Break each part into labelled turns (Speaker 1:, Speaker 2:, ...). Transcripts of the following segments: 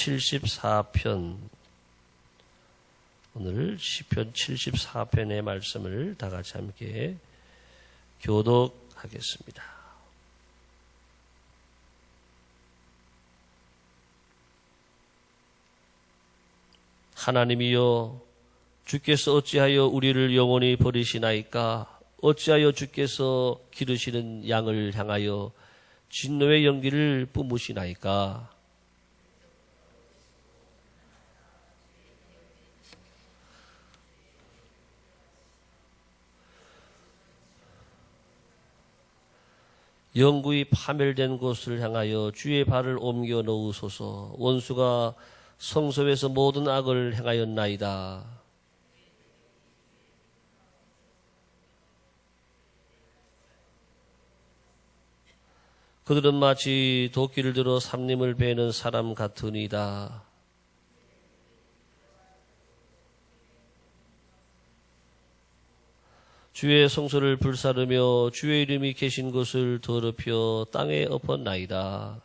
Speaker 1: 74편, 오늘 시편 74편의 말씀을 다 같이 함께 교독하겠습니다. 하나님이여, 주께서 어찌하여 우리를 영원히 버리시나이까? 어찌하여 주께서 기르시는 양을 향하여 진노의 연기를 뿜으시나이까? 영구히 파멸된 곳을 향하여 주의 발을 옮겨 놓으소서. 원수가 성소에서 모든 악을 행하였나이다. 그들은 마치 도끼를 들어 삼림을 베는 사람 같으니이다. 주의 성소를 불사르며 주의 이름이 계신 곳을 더럽혀 땅에 엎었나이다.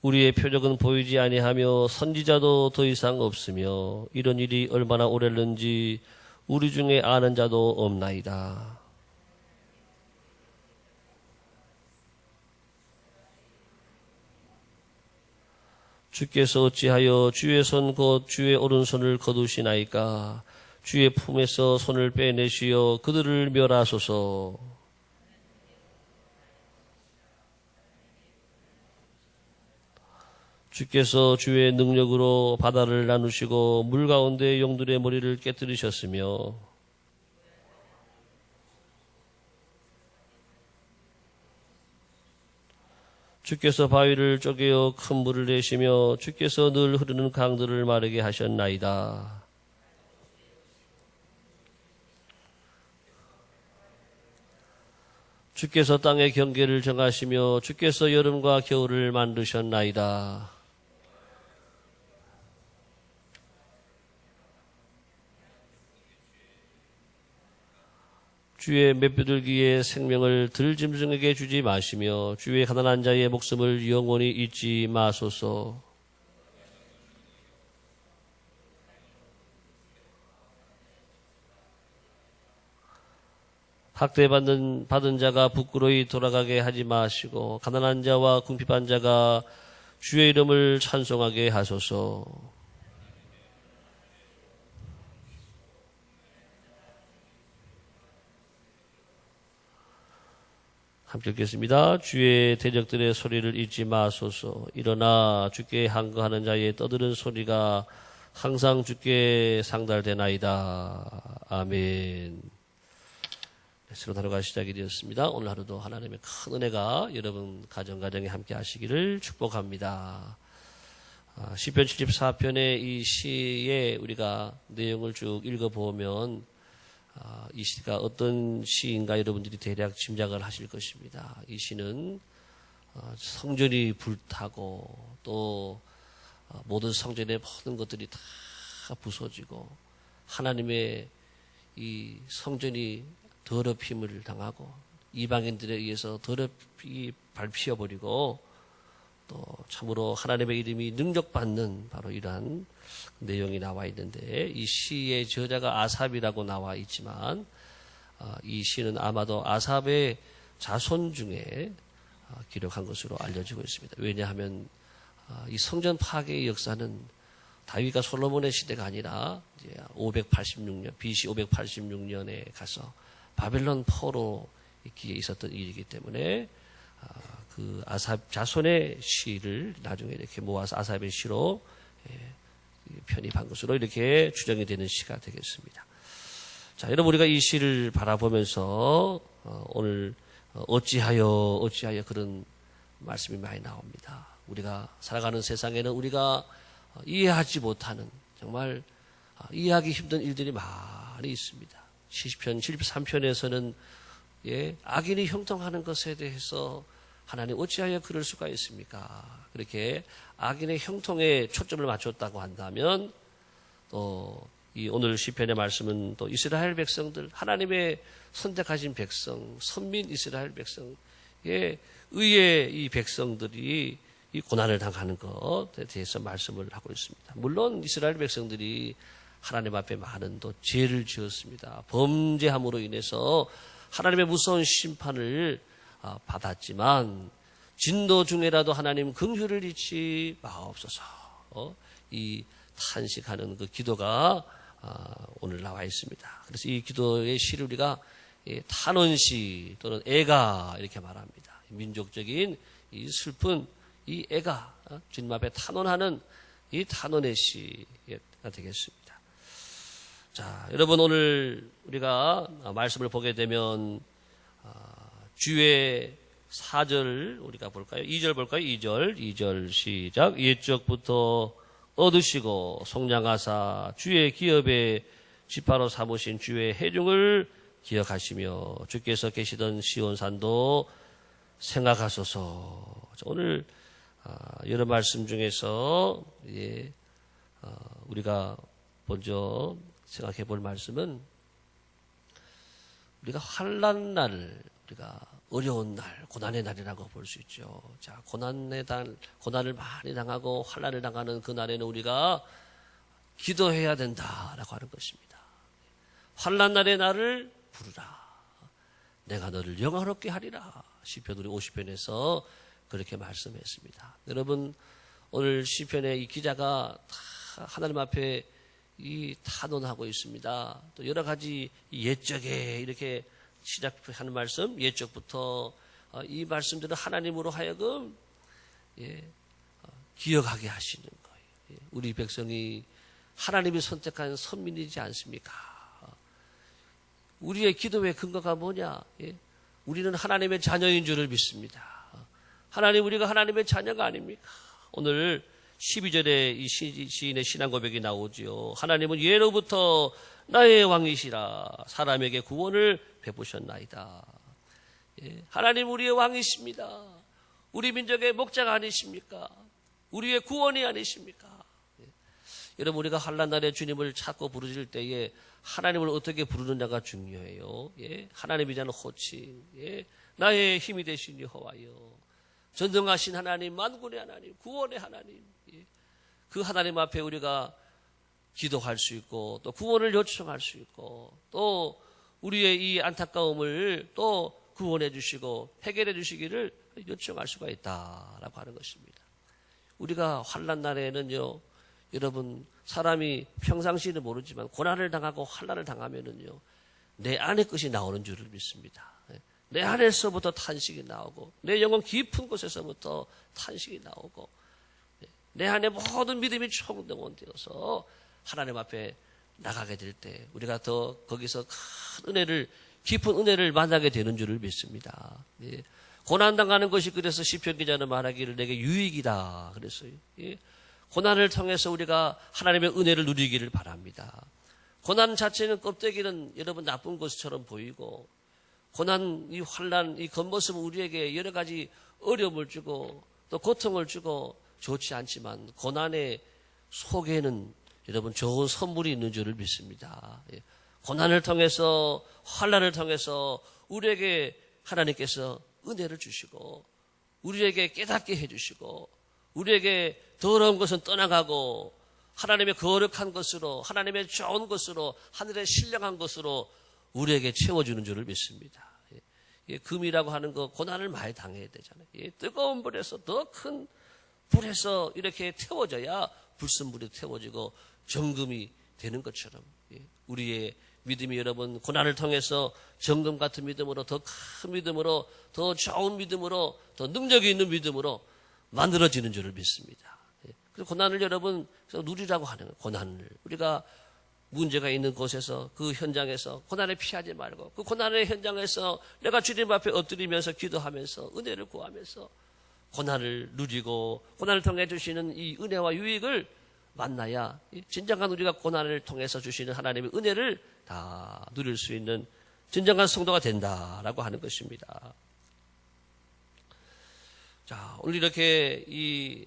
Speaker 1: 우리의 표적은 보이지 아니하며 선지자도 더 이상 없으며 이런 일이 얼마나 오랬는지 우리 중에 아는 자도 없나이다. 주께서 어찌하여 주의 손 곧 주의 오른손을 거두시나이까? 주의 품에서 손을 빼내시어 그들을 멸하소서. 주께서 주의 능력으로 바다를 나누시고 물 가운데 용들의 머리를 깨뜨리셨으며 주께서 바위를 쪼개어 큰 물을 내시며 주께서 늘 흐르는 강들을 마르게 하셨나이다. 주께서 땅의 경계를 정하시며 주께서 여름과 겨울을 만드셨나이다. 주의 맷비둘기의 생명을 들짐승에게 주지 마시며 주의 가난한 자의 목숨을 영원히 잊지 마소서. 학대받은 자가 부끄러이 돌아가게 하지 마시고 가난한 자와 궁핍한 자가 주의 이름을 찬송하게 하소서. 함께 읽겠습니다. 주의 대적들의 소리를 잊지 마소서. 일어나 주께 항거하는 자의 떠드는 소리가 항상 주께 상달되나이다. 아멘. 새로운 하루가 시작이 되었습니다. 오늘 하루도 하나님의 큰 은혜가 여러분 가정에 함께 하시기를 축복합니다. 시편 74편의 이 시의 우리가 내용을 쭉 읽어보면 이 시가 어떤 시인가 여러분들이 대략 짐작을 하실 것입니다. 이 시는 성전이 불타고 또 모든 성전의 모든 것들이 다 부서지고 하나님의 이 성전이 더럽힘을 당하고 이방인들에 의해서 더럽이 밟히어버리고 또 참으로 하나님의 이름이 능력받는 바로 이러한 내용이 나와 있는데 이 시의 저자가 아삽이라고 나와 있지만 이 시는 아마도 아삽의 자손 중에 기록한 것으로 알려지고 있습니다. 왜냐하면 이 성전 파괴의 역사는 다윗과 솔로몬의 시대가 아니라 이제 586년 BC 586년에 가서 바벨론 포로 있기에 있었던 일이기 때문에 그 아삽 자손의 시를 나중에 이렇게 모아서 아삽의 시로 편입한 것으로 이렇게 추정이 되는 시가 되겠습니다. 자, 여러분 우리가 이 시를 바라보면서 오늘 어찌하여 그런 말씀이 많이 나옵니다. 우리가 살아가는 세상에는 우리가 이해하지 못하는 정말 이해하기 힘든 일들이 많이 있습니다. 시편 73편에서는 악인이 형통하는 것에 대해서 하나님 어찌하여 그럴 수가 있습니까? 그렇게 악인의 형통에 초점을 맞췄다고 한다면 또 이 오늘 시편의 말씀은 또 이스라엘 백성들, 하나님의 선택하신 백성, 선민 이스라엘 백성의 의의 이 백성들이 이 고난을 당하는 것에 대해서 말씀을 하고 있습니다. 물론 이스라엘 백성들이 하나님 앞에 많은 또 죄를 지었습니다. 범죄함으로 인해서 하나님의 무서운 심판을 받았지만 진도 중에라도 하나님 긍휼을 잊지 마옵소서. 이 탄식하는 그 기도가 오늘 나와 있습니다. 그래서 이 기도의 시를 우리가 탄원시 또는 애가 이렇게 말합니다. 민족적인 이 슬픈 이 애가 주님 앞에 탄원하는 이 탄원의 시가 되겠습니다. 자, 여러분 오늘 우리가 말씀을 보게 되면 주의 4절 우리가 볼까요? 2절 볼까요? 2절 시작. 옛적부터 얻으시고 속량하사 주의 기업에 지파로 삼으신 주의 해중을 기억하시며 주께서 계시던 시온산도 생각하소서. 오늘 여러 말씀 중에서 우리가 먼저 생각해 볼 말씀은 우리가 환난 날, 우리가 어려운 날, 고난의 날이라고 볼 수 있죠. 자, 고난을 많이 당하고 환난을 당하는 그 날에는 우리가 기도해야 된다라고 하는 것입니다. 환난 날의 나를 부르라. 내가 너를 영화롭게 하리라. 시편 우리 50편에서 그렇게 말씀했습니다. 여러분 오늘 시편의 이 기자가 다 하나님 앞에 이 탄원하고 있습니다. 또 여러 가지 옛적에 이렇게 시작하는 말씀, 옛적부터 이 말씀들은 하나님으로 하여금 기억하게 하시는 거예요. 우리 백성이 하나님이 선택한 선민이지 않습니까? 우리의 기도의 근거가 뭐냐? 우리는 하나님의 자녀인 줄을 믿습니다. 우리가 하나님의 자녀가 아닙니까? 오늘 12절에 이 시인의 신앙 고백이 나오지요. 하나님은 예로부터 나의 왕이시라 사람에게 구원을 베푸셨나이다. 하나님 우리의 왕이십니다. 우리 민족의 목자가 아니십니까? 우리의 구원이 아니십니까? 여러분 우리가 환난 날에 주님을 찾고 부르실 때에 하나님을 어떻게 부르느냐가 중요해요. 하나님이자는 호칭, 나의 힘이 되신 여호와여, 전능하신 하나님, 만군의 하나님, 구원의 하나님, 그 하나님 앞에 우리가 기도할 수 있고 또 구원을 요청할 수 있고 또 우리의 이 안타까움을 또 구원해 주시고 해결해 주시기를 요청할 수가 있다라고 하는 것입니다. 우리가 환난 날에는요, 여러분 사람이 평상시는 모르지만 고난을 당하고 환난을 당하면은요 내 안의 것이 나오는 줄을 믿습니다. 내 안에서부터 탄식이 나오고 내 영혼 깊은 곳에서부터 탄식이 나오고 내 안에 모든 믿음이 총동원되어서 하나님 앞에 나가게 될 때 우리가 더 거기서 큰 은혜를, 깊은 은혜를 만나게 되는 줄을 믿습니다. 고난당하는 것이 그래서 시편 기자는 말하기를 내게 유익이다 그랬어요. 고난을 통해서 우리가 하나님의 은혜를 누리기를 바랍니다. 고난 자체는 껍데기는 여러분 나쁜 것처럼 보이고 고난, 이 환난, 이 겉모습은 우리에게 여러 가지 어려움을 주고 또 고통을 주고 좋지 않지만 고난의 속에는 여러분 좋은 선물이 있는 줄을 믿습니다. 고난을 통해서 환난을 통해서 우리에게 하나님께서 은혜를 주시고 우리에게 깨닫게 해주시고 우리에게 더러운 것은 떠나가고 하나님의 거룩한 것으로 하나님의 좋은 것으로 하늘의 신령한 것으로 우리에게 채워주는 줄을 믿습니다. 금이라고 하는 거 고난을 많이 당해야 되잖아요. 뜨거운 불에서 더 큰 불에서 이렇게 태워져야 불순물이 태워지고 정금이 되는 것처럼 우리의 믿음이 여러분 고난을 통해서 정금 같은 믿음으로 더 큰 믿음으로 더 좋은 믿음으로 더 능력이 있는 믿음으로 만들어지는 줄을 믿습니다. 그래서 고난을 여러분 누리라고 하는 거예요. 고난을 우리가 문제가 있는 곳에서 그 현장에서 고난을 피하지 말고 그 고난의 현장에서 내가 주님 앞에 엎드리면서 기도하면서 은혜를 구하면서 고난을 누리고 고난을 통해 주시는 이 은혜와 유익을 만나야 진정한 우리가 고난을 통해서 주시는 하나님의 은혜를 다 누릴 수 있는 진정한 성도가 된다라고 하는 것입니다. 자, 오늘 이렇게 이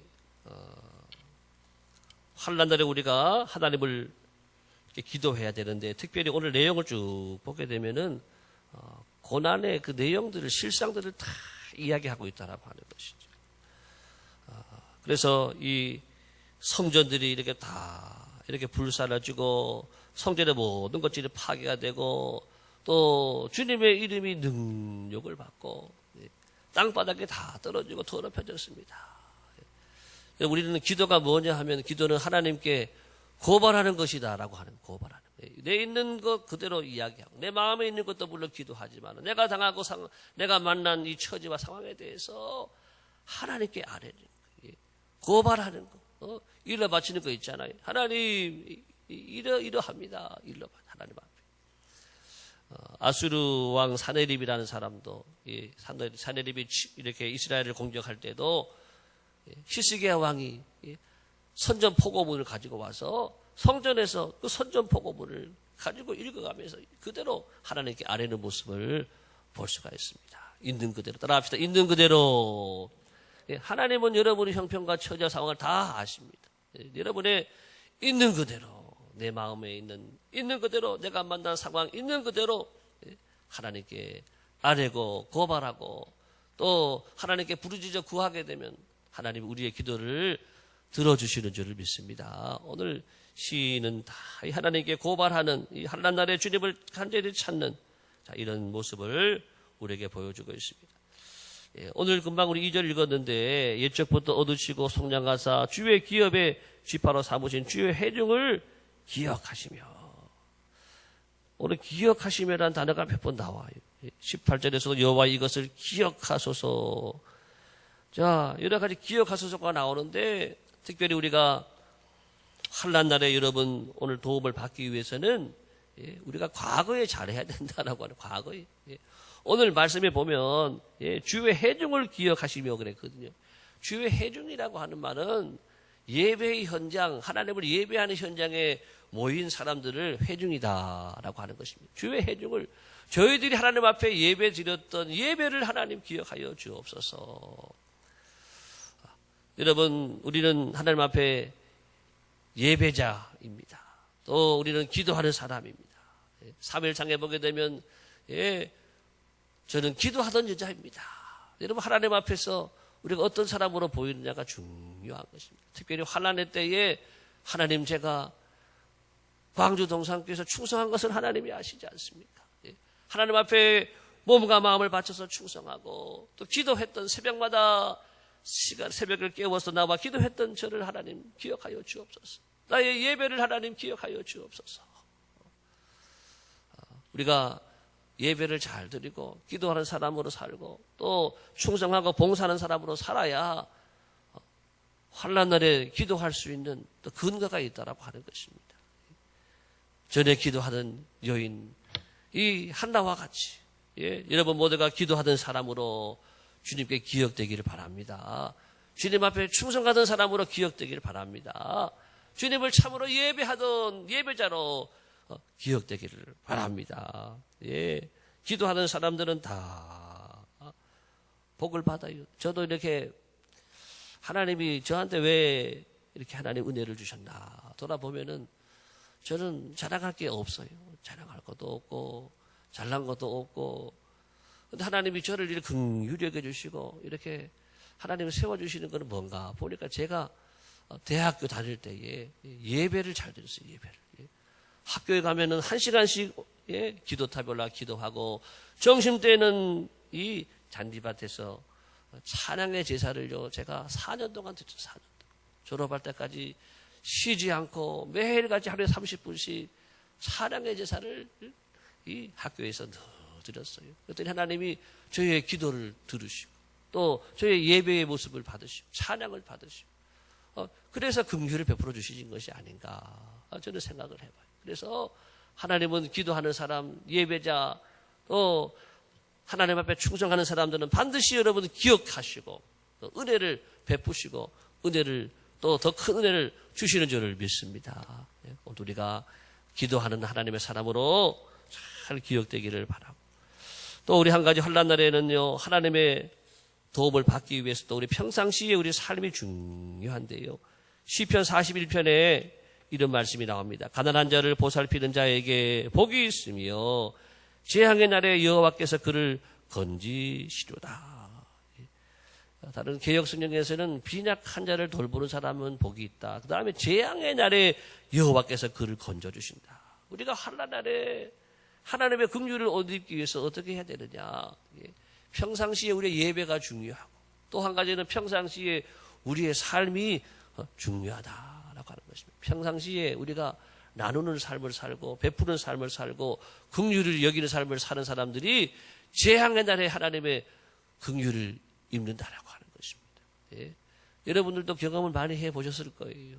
Speaker 1: 환난 날에 우리가 하나님을 기도해야 되는데, 특별히 오늘 내용을 쭉 보게 되면은 고난의 그 내용들을, 실상들을 다 이야기하고 있다라고 하는 것이죠. 그래서 이 성전들이 이렇게 다 이렇게 불살라지고 성전의 모든 것들이 파괴가 되고 또 주님의 이름이 능욕을 받고 땅바닥에 다 떨어지고 더럽혀졌습니다. 우리는 기도가 뭐냐 하면, 기도는 하나님께 고발하는 것이다라고 하는, 고발하는 거예요. 내 있는 것 그대로 이야기하고, 내 마음에 있는 것도 물론 기도하지만 내가 당하고 내가 만난 이 처지와 상황에 대해서 하나님께 아뢰는 거예요. 고발하는 거, 일러 바치는 거 있잖아요. 하나님 이러합니다. 하나님 앞에. 아수르 왕 사네립이라는 사람도, 사네립이 이렇게 이스라엘을 공격할 때도 히스기야 왕이 선전포고문을 가지고 와서 성전에서 그 선전포고문을 가지고 읽어가면서 그대로 하나님께 아뢰는 모습을 볼 수가 있습니다. 있는 그대로 따라합시다. 있는 그대로. 하나님은 여러분의 형편과 처자 상황을 다 아십니다. 여러분의 있는 그대로, 내 마음에 있는 그대로, 내가 만난 상황 있는 그대로 하나님께 아뢰고 고발하고 또 하나님께 부르짖어 구하게 되면 하나님 우리의 기도를 들어주시는 줄을 믿습니다. 오늘 시인은 다 하나님께 고발하는, 이 한란날에 주님을 간절히 찾는 이런 모습을 우리에게 보여주고 있습니다. 오늘 금방 우리 2절 읽었는데, 옛적부터 얻으시고 속량하사 주의 기업에 쥐파로 삼으신 주의 해중을 기억하시며, 오늘 기억하시며라는 단어가 몇 번 나와요. 18절에서도 여호와 이것을 기억하소서. 자, 여러 가지 기억하소서가 나오는데, 특별히 우리가 환난날에 여러분 오늘 도움을 받기 위해서는 우리가 과거에 잘해야 된다라고 하는, 과거에. 오늘 말씀에 보면 주의 해중을 기억하시며 그랬거든요. 주의 해중이라고 하는 말은 예배의 현장, 하나님을 예배하는 현장에 모인 사람들을 회중이다라고 하는 것입니다. 주의 해중을, 저희들이 하나님 앞에 예배 드렸던 예배를 하나님 기억하여 주옵소서. 여러분, 우리는 하나님 앞에 예배자입니다. 또 우리는 기도하는 사람입니다. 3일장에 보게 되면 저는 기도하던 여자입니다. 여러분, 하나님 앞에서 우리가 어떤 사람으로 보이느냐가 중요한 것입니다. 특별히 환난의 때에 하나님, 제가 광주 동산교회에서 충성한 것은 하나님이 아시지 않습니까? 하나님 앞에 몸과 마음을 바쳐서 충성하고 또 기도했던, 새벽마다 새벽을 깨워서 나와 기도했던 저를 하나님 기억하여 주옵소서. 나의 예배를 하나님 기억하여 주옵소서. 우리가 예배를 잘 드리고 기도하는 사람으로 살고 또 충성하고 봉사하는 사람으로 살아야 환난날에 기도할 수 있는 또 근거가 있다라고 하는 것입니다. 전에 기도하던 여인, 이 한나와 같이 여러분 모두가 기도하던 사람으로 주님께 기억되기를 바랍니다. 주님 앞에 충성하던 사람으로 기억되기를 바랍니다. 주님을 참으로 예배하던 예배자로 기억되기를 바랍니다. 기도하는 사람들은 다 복을 받아요. 저도 이렇게 하나님이 저한테 왜 이렇게 하나님 은혜를 주셨나 돌아보면은 저는 자랑할 게 없어요. 자랑할 것도 없고 잘난 것도 없고, 근데 하나님이 저를 이렇게 긍휼히 여겨주시고 이렇게 하나님을 세워주시는 것은 뭔가 보니까, 제가 대학교 다닐 때에 예배를 잘 드렸어요. 예배를. 학교에 가면은 1시간씩 기도탑에 올라 기도하고, 점심때는 이 잔디밭에서 찬양의 제사를요, 제가 4년 동안 드렸죠. 4년 동안. 졸업할 때까지 쉬지 않고 매일같이 하루에 30분씩 찬양의 제사를 이 학교에서 드렸어요. 그랬더니 하나님이 저희의 기도를 들으시고 또 저희의 예배의 모습을 받으시고 찬양을 받으시고, 그래서 긍휼을 베풀어 주신 것이 아닌가 저는 생각을 해봐요. 그래서 하나님은 기도하는 사람, 예배자, 또 하나님 앞에 충성하는 사람들은 반드시 여러분 기억하시고 또 은혜를 베푸시고 은혜를, 또 더 큰 은혜를 주시는 줄을 믿습니다. 오늘 우리가 기도하는 하나님의 사람으로 잘 기억되기를 바라고, 또 우리 한 가지 환난날에는요, 하나님의 도움을 받기 위해서 또 우리 평상시에 우리 삶이 중요한데요. 시편 41편에 이런 말씀이 나옵니다. 가난한 자를 보살피는 자에게 복이 있으며 재앙의 날에 여호와께서 그를 건지시로다. 다른 개역 성경에서는 빈약한 자를 돌보는 사람은 복이 있다. 그 다음에 재앙의 날에 여호와께서 그를 건져주신다. 우리가 환난 날에 하나님의 긍휼을 얻기 위해서 어떻게 해야 되느냐. 평상시에 우리의 예배가 중요하고 또 한 가지는 평상시에 우리의 삶이 중요하다라고 하는 것입니다. 평상시에 우리가 나누는 삶을 살고 베푸는 삶을 살고 긍휼을 여기는 삶을 사는 사람들이 재앙의 날에 하나님의 긍휼을 입는다라고 하는 것입니다. 예. 여러분들도 경험을 많이 해보셨을 거예요.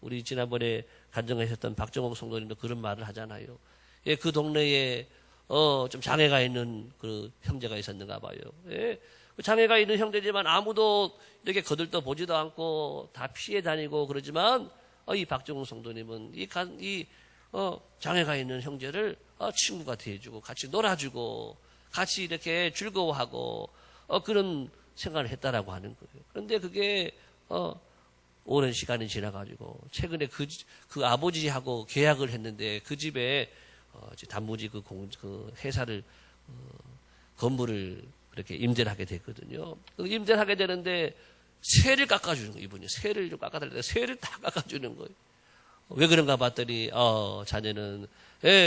Speaker 1: 우리 지난번에 간증하셨던 박정옥 성도님도 그런 말을 하잖아요. 예, 그 동네에 좀 장애가 있는 그 형제가 있었는가 봐요. 예. 장애가 있는 형제지만 아무도 이렇게 거들떠 보지도 않고 다 피해 다니고 그러지만 이 박정옥 성도님은 장애가 있는 형제를 친구가 대해주고 같이 놀아주고 같이 이렇게 즐거워하고 그런 생각을 했다라고 하는 거예요. 그런데 그게 오랜 시간이 지나가지고 최근에 그 아버지하고 계약을 했는데 그 집에 단무지 그 회사를 건물을 그렇게 임대를 하게 됐거든요. 임대를 하게 되는데 세를 깎아주는 거예요. 이분이 세를 좀 깎아달라고 세를 다 깎아주는 거예요. 왜 그런가 봤더니 자네는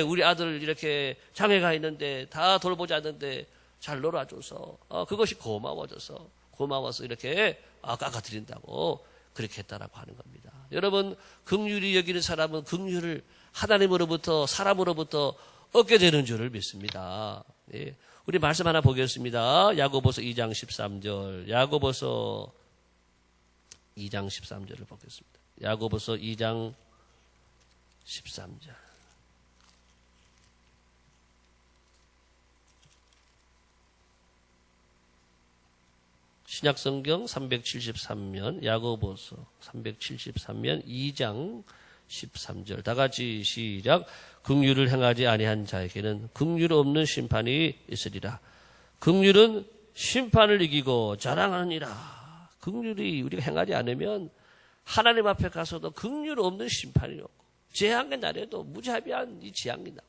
Speaker 1: 우리 아들 이렇게 장애가 있는데 다 돌보지 않는데 잘 놀아줘서 그것이 고마워서 이렇게 깎아드린다고 그렇게 했다라고 하는 겁니다. 여러분 긍휼히 여기는 사람은 긍휼을 하나님으로부터 사람으로부터 얻게 되는 줄을 믿습니다. 예. 우리 말씀 하나 보겠습니다. 야고보서 2장 13절. 야고보서 2장 13절을 보겠습니다. 야고보서 2장 13절. 신약성경 373면 야고보서 373면 2장 13절 다 같이 시작. 긍휼을 행하지 아니한 자에게는 긍휼 없는 심판이 있으리라. 긍휼은 심판을 이기고 자랑하느니라. 긍휼이 우리가 행하지 않으면 하나님 앞에 가서도 긍휼 없는 심판이 오고 재앙의 날에도 무자비한 이 재앙이 나고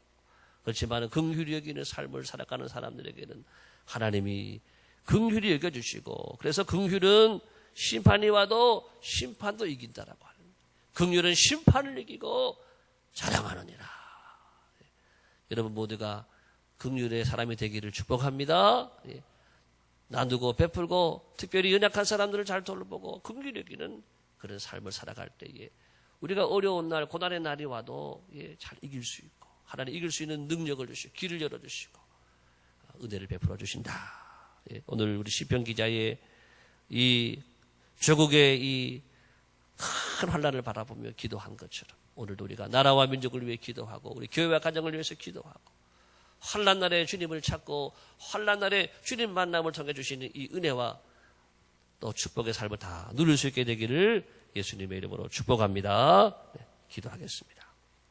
Speaker 1: 그렇지만 긍휼히 여기는 삶을 살아가는 사람들에게는 하나님이 긍휼히 여겨주시고 그래서 긍휼은 심판이 와도 심판도 이긴다라고 하는 긍휼은 심판을 이기고 자랑하느니라. 여러분 모두가 긍휼의 사람이 되기를 축복합니다. 나누고 베풀고 특별히 연약한 사람들을 잘 돌보고 긍휼히 여기는 그런 삶을 살아갈 때에 우리가 어려운 날 고난의 날이 와도 잘 이길 수 있고 하나님 이길 수 있는 능력을 주시고 길을 열어주시고 은혜를 베풀어 주신다. 오늘 우리 시편 기자의 이 조국의 이 큰 환난을 바라보며 기도한 것처럼 오늘도 우리가 나라와 민족을 위해 기도하고 우리 교회와 가정을 위해서 기도하고 환난 날에 주님을 찾고 환난 날에 주님 만남을 통해 주시는 이 은혜와 또 축복의 삶을 다 누릴 수 있게 되기를 예수님의 이름으로 축복합니다. 기도하겠습니다.